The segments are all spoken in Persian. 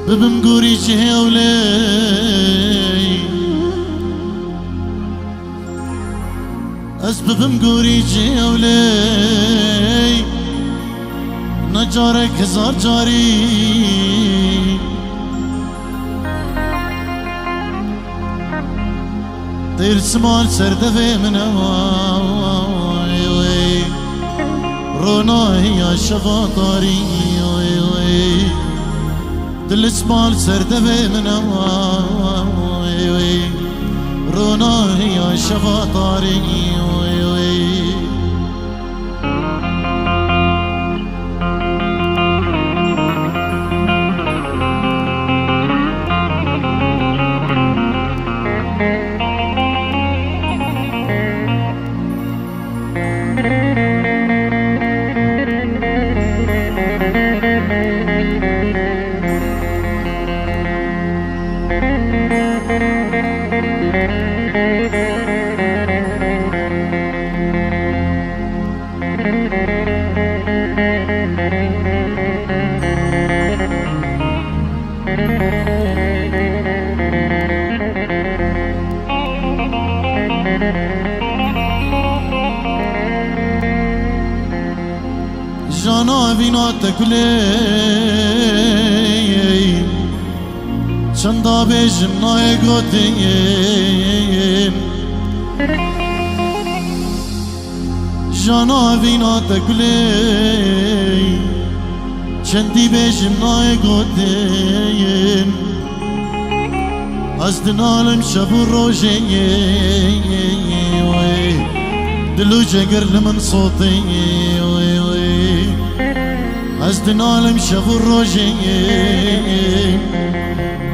ببم گوری جهولی از ببم گوری جهولی نجارك هزار جاري طير سمال سردفي من هواي روناي يا شفاطاري دل سمال سردفي من هواي روناي يا شفاطاري جانا بينا تكلي چندا بيجم ناي گوتين جانا بينا تكلي چندی بيجم ناي گوتين از دنالم شب و روزي دلو جگر لمن صوتي از دنالم شب و روزي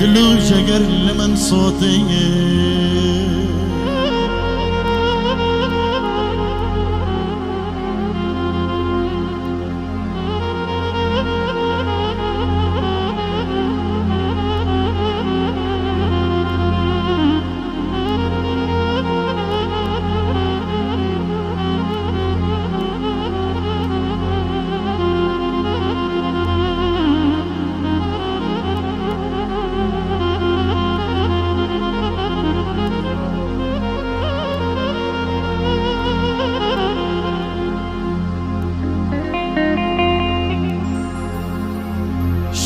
دلو جگر لمن صوتي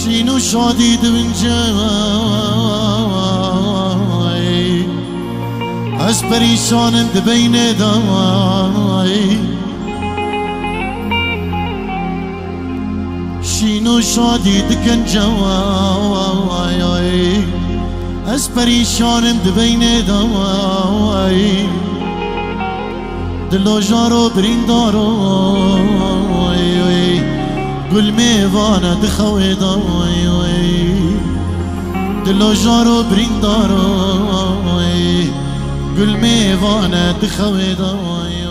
شینو شادی دونجای از پریشانم دبین دای شینو شادی دکن جوای از پریشانم دبین دای دلو جارو بریندارو گل میوانه دخوی دای دلو جارو بریندارو گل میوانه دخوی دای